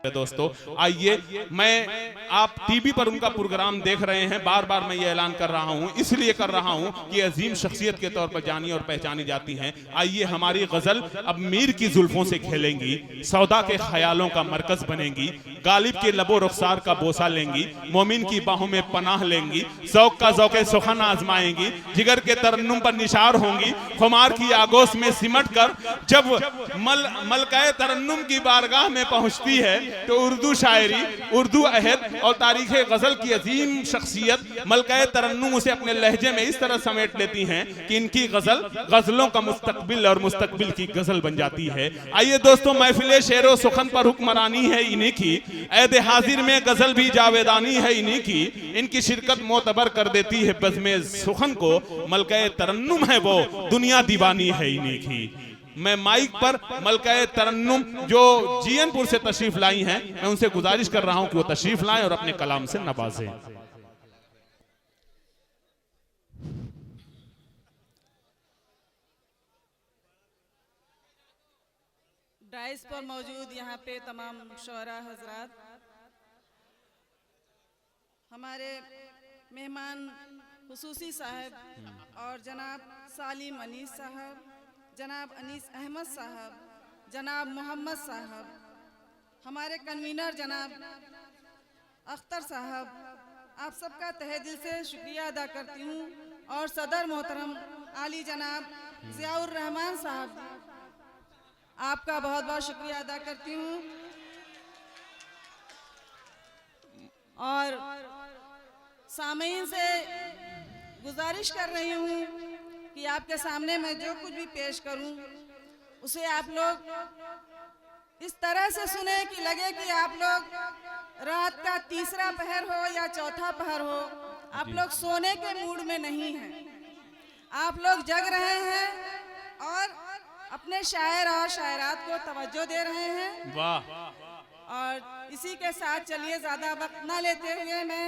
मेरे दोस्तों। आइए, मैं आप टीवी पर उनका प्रोग्राम देख रहे हैं, बार बार मैं ये ऐलान कर रहा हूँ, इसलिए कर रहा हूँ कि अजीम शख्सियत के तौर पर जानी और पहचानी जाती हैं। आइए, हमारी गजल अब मीर की जुल्फों से खेलेंगी, सौदा के ख्यालों का मरकज बनेंगी, गालिब के लबो रुखसार का बोसा लेंगी, मोमिन की बाहों में पनाह लेंगी, ज़ौक़ का ज़ौक़े सुखन आजमाएंगी, जिगर के तरन्नुम पर निशार होंगी, खुमार की आगोश में सिमट कर जब मलकाए तरन्नुम की बारगाह में पहुंचती है तो उर्दू शायरी, उर्दू अहद और तारीख़ गज़ल की अजीम शख्सियत मलकाए तरन्नुम उसे अपने लहजे में इस तरह समेट लेती हैं कि इनकी गज़ल गज़लों का मुस्तकबिल और मुस्तकबिल की गज़ल बन जाती है। आइए दोस्तों, महफिले शेरो सुखन पर हुक्मरानी है इन्हीं की, ऐदे हाजिर में गज़ल भी जावेदानी है इन्हीं की, इनकी शिरकत मोतबर कर देती है बज़्मे सुखन को, मलकाए तरन्नुम है वो, दुनिया दीवानी है इन्हीं की। मैं माइक पर मलकाए तरन्नुम जो जीएनपुर से तशरीफ लाई हैं, मैं उनसे गुजारिश कर रहा हूं कि वो तशरीफ लाएं और अपने कलाम से नवाजें। डाइस पर मौजूद यहाँ पे तमाम शोहरा हजरात, हमारे मेहमान खुसूसी साहब और जनाब सालिम अनीस साहब, जनाब अनीस अहमद साहब, जनाब मोहम्मद साहब, हमारे कन्वीनर जनाब अख्तर साहब, आप सबका तहे दिल से शुक्रिया अदा करती हूँ। और सदर मोहतरम आली जनाब ज़ियाउर रहमान साहब, आपका बहुत बहुत शुक्रिया अदा करती हूँ। और सामीन से गुजारिश कर रही हूँ कि आपके सामने मैं जो कुछ भी पेश करूं उसे आप लोग इस तरह से सुने कि लगे कि आप लोग रात का तीसरा पहर हो या चौथा पहर हो, आप लोग सोने के मूड में नहीं हैं, आप लोग जग रहे हैं और अपने शायर और शायरात को तवज्जो दे रहे हैं। वाह। और इसी के साथ चलिए ज़्यादा वक्त ना लेते हुए मैं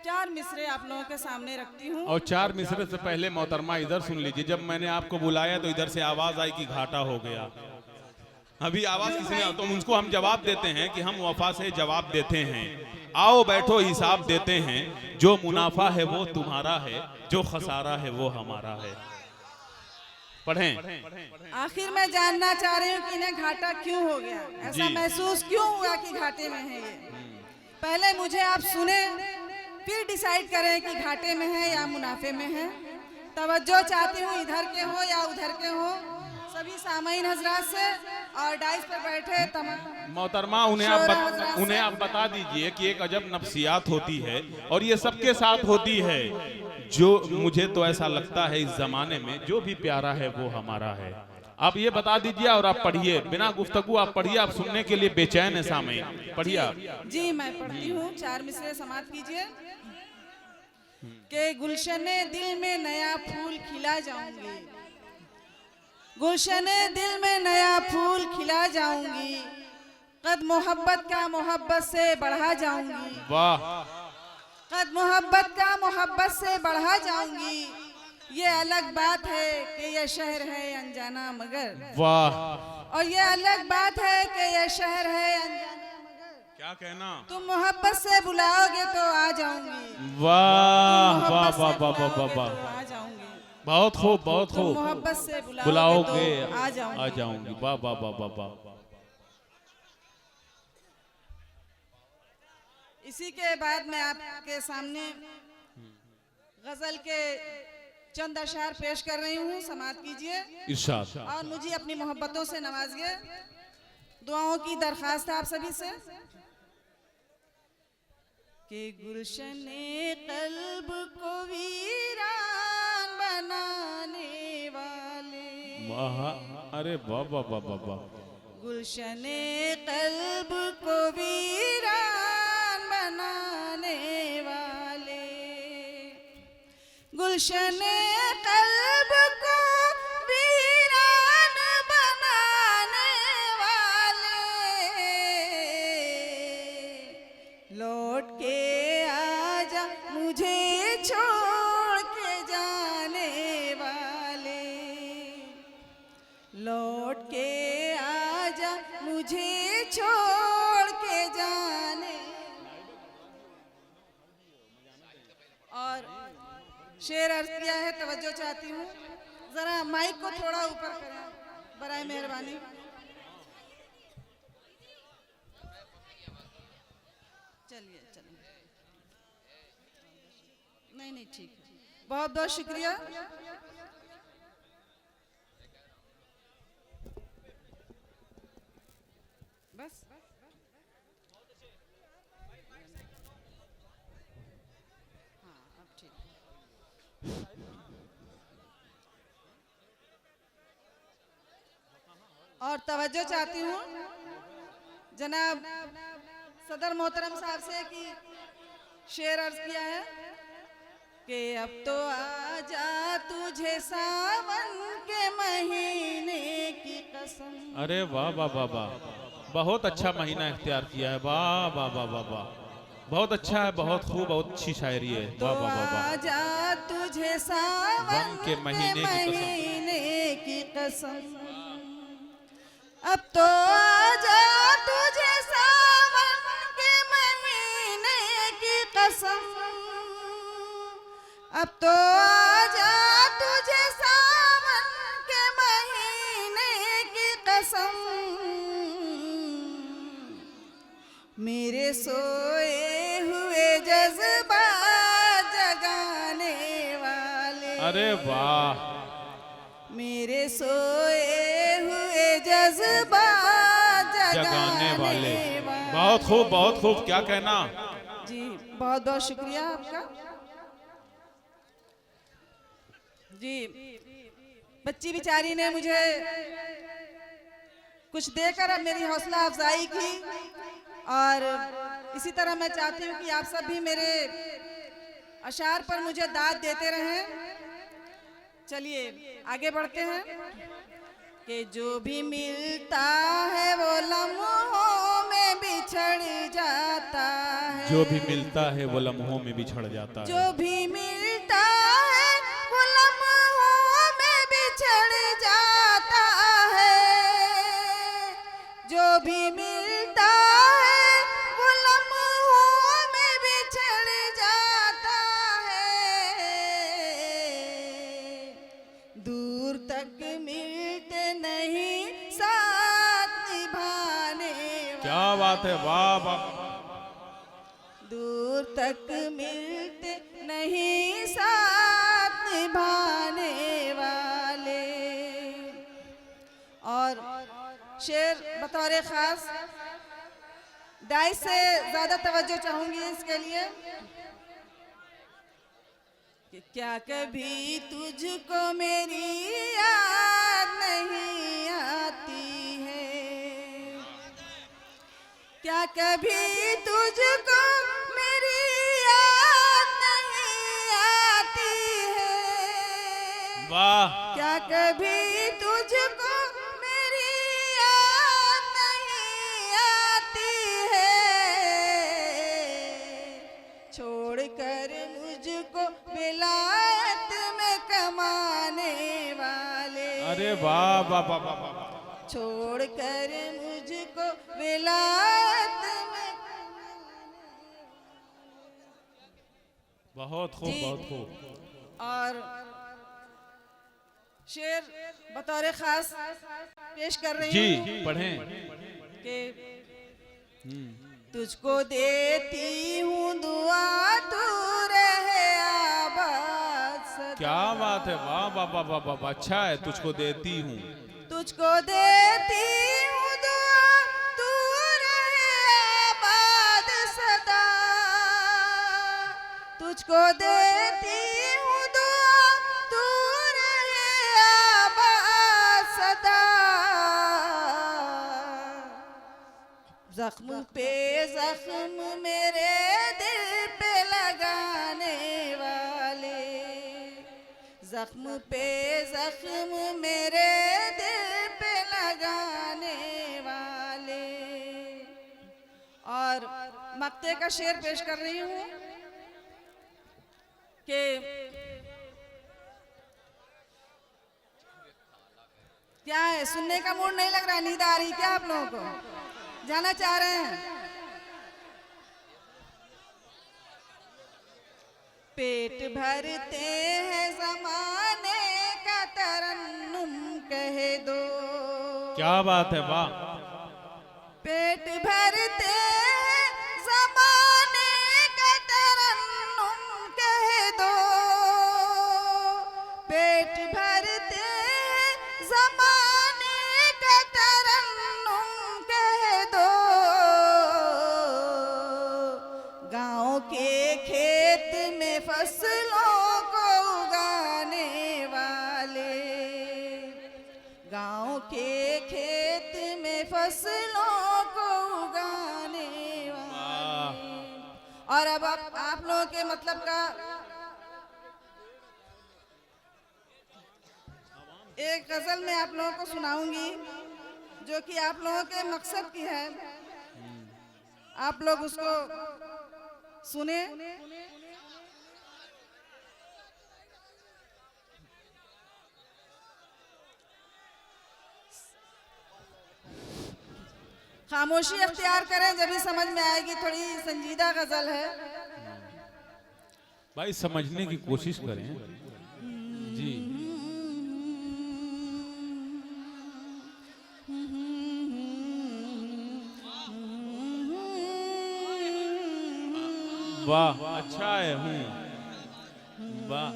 4 मिसरे आप लोगों के सामने रखती हूँ। और 4 मिसरे से पहले मोहतरमा इधर सुन लीजिए, जब मैंने आपको बुलाया तो इधर से आवाज आई कि घाटा हो गया। अभी आवाज किसने, तो उनको हम जवाब देते हैं कि हम वफा से जवाब देते हैं, आओ बैठो हिसाब देते हैं, जो मुनाफा है वो तुम्हारा है, जो खसारा है वो हमारा है। पढ़ें। आखिर मैं जानना चाह रही हूँ कि इन्हें घाटा क्यों हो गया, ऐसा महसूस क्यों हुआ कि घाटे में है ये। पहले मुझे आप सुने, फिर डिसाइड करें कि घाटे में है या मुनाफे में है। तवज्जो चाहती हूँ इधर के हो या उधर के हो, सभी सामीन हजरात से और डाइस पर बैठे तमाम मोहतरमा उन्हें आप बता दीजिए कि एक अजब नफ्सियात होती है और ये सबके साथ होती है। जो मुझे तो ऐसा लगता है इस जमाने में जो भी प्यारा है वो हमारा है। आप ये बता दीजिए और आप पढ़िए, बिना गुफ्तगू आप पढ़िए, आप सुनने के लिए बेचैन है सामीन, पढ़िए आप। जी मैं पढ़ती हूँ, 4 मिसरे समाप्त कीजिए। के गुलशने दिल में नया फूल खिला जाऊंगी, गुलशने दिल में नया फूल खिला जाऊंगी, कद मोहब्बत का मोहब्बत से बढ़ा जाऊंगी। वाह। कद मोहब्बत का मोहब्बत से बढ़ा जाऊंगी, ये अलग बात है कि ये शहर है अनजाना मगर। वाह। और ये अलग बात है कि ये शहर है अनजाना मगर। क्या कहना, तुम मोहब्बत से बुलाओगे तो आ जाऊंगी। वाह वाह वाह वाह वाह वाह वाह, आ जाऊंगी। बहुत खूब बहुत खूब। मोहब्बत से बुलाओगे तो आ जाऊंगी। वाह वाह वाह वाह वाह। इसी के बाद मैं आपके सामने गजल के चंद अशार पेश कर रही हूँ, समाप्त कीजिए इरशाद। और मुझे अपनी मोहब्बतों से नवाजिए। दुआओं की दरखास्त है आप सभी से कि गुलशने कल्ब को वीरान बनाने वाले। वाह, अरे वाह वाह वाह वाह वाह। गुलशने कल्ब को वीरान बनाने वाले, गुलशने कल्ब को वीरान बनाने वाले, लौट के आजा मुझे छोड़ के जाने वाले, लौट के आजा मुझे छोड़ के जा और शेर अर्ज किया है, तवज्जो चाहती हूँ। जरा माइक को थोड़ा ऊपर करें बराए मेहरबानी। चलिए चलिए, नहीं नहीं ठीक है, बहुत बहुत शुक्रिया। बस हाँ, अब ठीक है। और तवज्जो चाहती हूँ जनाब सदर मोहतरम साहब से कि शेर अर्ज किया है कि अब तो आजा तुझे सावन के महीने की कसम। अरे वाह वाह वाह वाह, बहुत अच्छा महीना इख्तियार किया है। वाह वाह वाह वाह वाह, बहुत अच्छा है, बहुत खूब, बहुत अच्छी शायरी है। वाह वाह वाह वाह। आजा तुझे सावन के महीने की कसम, अब तो आजा तुझे सावन के महीने की कसम, अब तो आजा तुझे सावन के महीने की कसम, मेरे सोए हुए जज्बा जगाने वाले। अरे वाह, मेरे सोए हुए जज्बा जगाने वाले। बहुत खूब, बहुत खूब, क्या कहना। जी बहुत बहुत शुक्रिया आपका। जी बच्ची बेचारी ने मुझे कुछ देकर अब मेरी हौसला अफजाई की, और इसी तरह मैं चाहती हूँ कि आप सब भी मेरे अशार पर मुझे दाद देते रहें। चलिए आगे बढ़ते हैं कि जो भी मिलता है वो लम्हों में बिछड़ जाता है, जो भी मिलता है वो लम्हों में बिछड़ जाता है, जो भी मिलता है वो लम्हों में बिछड़ जाता है, जो भी मिलता है वो लम्हों में बिछड़ जाता है, दूर तक मिलते नहीं साथ निभाने वाले। क्या बात है, वाह वाह। दूर तक मिलते नहीं साथ निभाने वाले। और शेर बतौर खास दाई से ज्यादा तवज्जो चाहूंगी इसके लिए कि क्या कभी तुझको मेरी याद नहीं आती है, क्या कभी तुझको मेरी याद नहीं आती है, वाह, क्या कभी तुझको मेरी याद नहीं आती है, छोड़कर मुझको विलायत में कमाने वाले। अरे वाह वाह वाह वाह वाह, छोड़कर मुझको विलायत में। बहुत खूब, जी। बहुत खूब। और शेर बतौर खास पेश कर रही जी हूँ पढ़ें। कि तुझको देती हूँ दुआ तू रहे आबाद सदा। क्या बात है, वाह वाह वाह वाह वाह, अच्छा है। तुझको देती हूँ, तुझको देती हूँ दुआ तू रहे आबाद सदा, तुझको देती हूँ दुआ तू रहे आबाद सदा, जख्म पे जख्म मेरे दिल पे लगाने वाले, जख्म पे जख्म मेरे दिल पे लगाने वाले। और मक्ते का शेर पेश कर रही हूँ कि क्या है, सुनने का मूड नहीं लग रहा, नींद आ रही क्या आप लोगों को? जाना चाह रहे हैं? पेट भरते हैं ज़माने का तरन्नुम कह दो। क्या बात है, वाह। पेट भरते हैं ज़माने का तरन्नुम कह दो। पेट भरते हैं ज़माने का तरन्नुम कह दो। गाँव के खेत में फसलों को उगाने वाले, गाँव के खेत में फसलों को उगाने वाले। और अब आप लोगों के मतलब का एक गजल मैं आप लोगों को सुनाऊंगी जो कि आप लोगों के मकसद की है। आप लोग उसको सुने। खामोशी अख्तियार करें जब भी समझ में आएगी। थोड़ी संजीदा गजल है। भाई समझने की कोशिश करें जी। वाह, अच्छा है। वाह,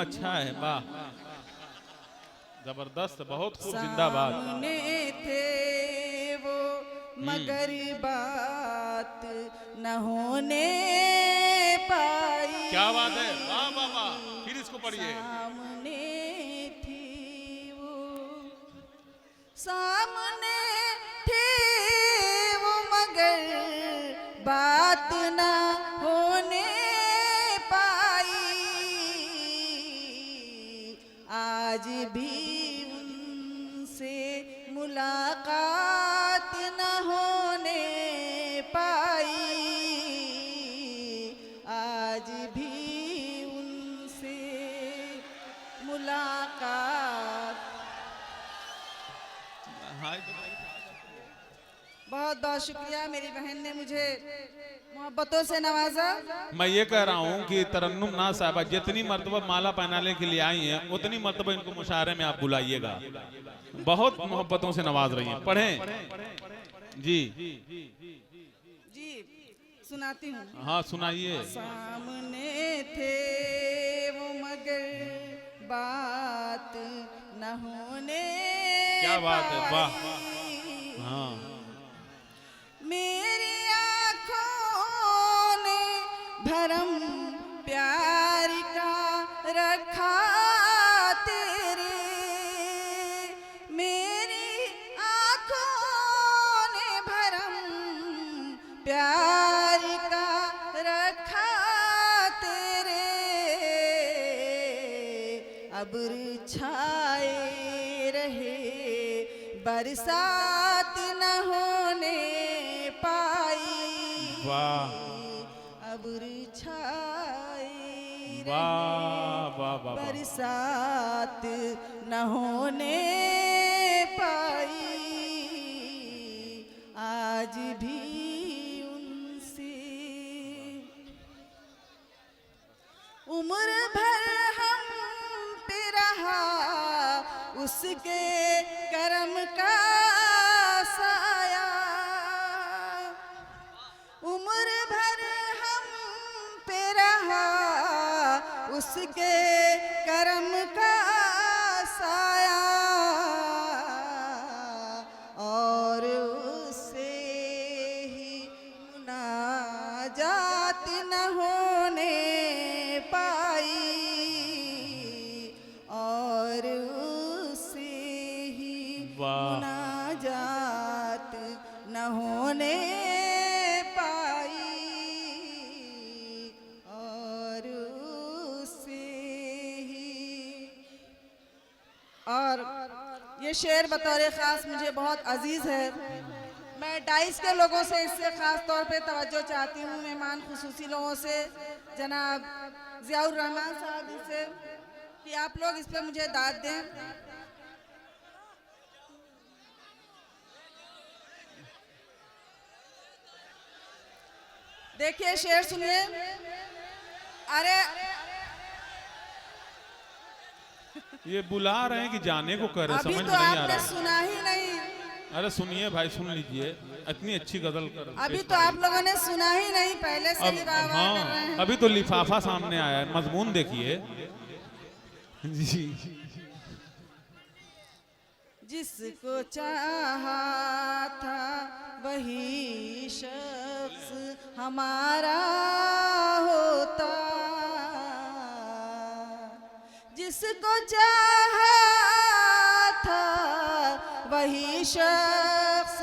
अच्छा है, वाह, जबरदस्त, बहुत खूब, जिंदाबाद। सामने थे वो मगर बात न होने पाई। क्या बात है, वाह वाह वाह, फिर इसको पढ़िए। सामने थी वो, सामने थे वो मगर बात न होने पाई। आज भी उनसे मुलाकात न होने पाई। आज भी उनसे मुलाकात। बहुत बहुत शुक्रिया, मेरी बहन ने मुझे मोहब्बतों से नवाजा। मैं ये कह रहा हूँ कि तरन्नुम नाज साहबा जितनी मर्तबा माला पहनाने के लिए आई हैं उतनी मर्तबा इनको मुशायरे में आप बुलाइएगा। बहुत मोहब्बतों से नवाज रही हैं। पढ़ें जी। जी सुनाती हूँ। हाँ सुनाइए। सामने थे वो मगर बात न होने। क्या बात है, वाह। हाँ, मेरी आँखों ने भरम प्यार का रखा तेरे। मेरी आँखों ने भरम प्यार का रखा तेरे। अब्र छाए रहे बरसात न होने पाई। वाह, अब्र छाए वाह वाह वाह, बरसात न होने पाई। आज भी उनसे उम्र भर हम पे रहा उसके करम का साया। उम्र भर हम पे रहा उसके करम का साया। और उससे ही मुनाजात न होने पाई। और उससे ही मुनाजात न होने पाई। और उससे ही। और ये शेर बतौर ख़ास मुझे बहुत अजीज़ है। मैं डाइस के लोगों से इससे ख़ास तौर पे तवज्जो चाहती हूँ, मेहमान खुसूसी लोगों से, जनाब ज़ियाउर रहमान साहब से, कि आप लोग इस पे मुझे दाद दें। देखिए शेर सुनिए। अरे ये बुला रहे हैं कि जाने को कह रहे हैं, अभी समझ तो में नहीं आ आपने रहा। सुना ही नहीं। अरे सुनिए भाई, सुन लीजिए, इतनी अच्छी गजल कर अभी तो आप लोगों ने सुना ही नहीं, पहले से ही वाह वाह कर रहे हैं। अभी तो लिफाफा सामने आया है, मजमून देखिए जी। जिसको चाहा था वही शख्स हमारा होता, जिसको चाहा था वही शख्स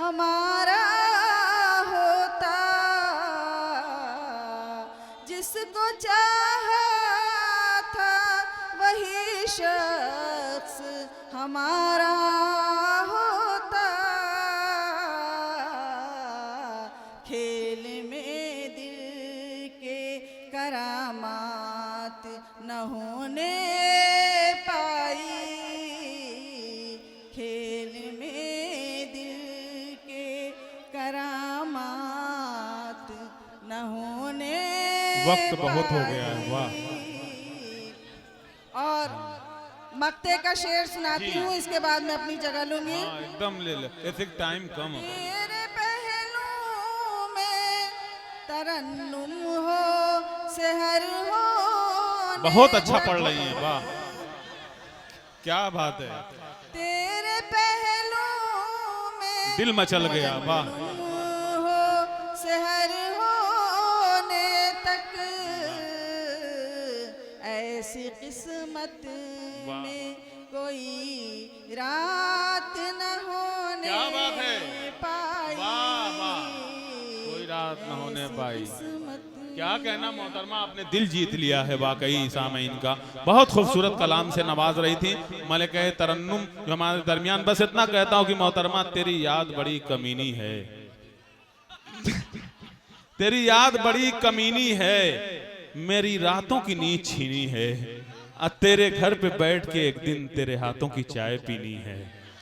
हमारा होता, जिसको चाहा था वही शख्स हमारा होता। खेल में दिल के करामात न होने पाई, खेल में दिल के करामात न होने वक्त बहुत हो गया है, वाह। और मक्ते का शेर सुनाती हूँ, इसके बाद मैं अपनी जगह लूंगी। हाँ, एकदम ले ले, ऐसे टाइम कम है। तेरे पहलू में तरन्नुम हो सहर हो, बहुत अच्छा पढ़ रही हैं, वाह क्या बात है। तेरे पहलू में दिल मचल गया, वाह। हो सहर होने तक ऐसी किस्मत में कोई रात न होने क्या बात है, पाई, वाह वाह, कोई रात न होने पाई। क्या कहना मोहतरमा, आपने दिल जीत लिया है वाकई सामीन का। बहुत खूबसूरत कलाम से नवाज रही थी मलिका तरन्नुम जो हमारे दरमियान। बस इतना कहता हूँ कि मोहतरमा तेरी याद बड़ी कमीनी है, तेरी याद बड़ी कमीनी है, मेरी रातों की नींद छीनी है, तेरे घर पे बैठ के एक दिन तेरे हाथों की चाय पीनी है।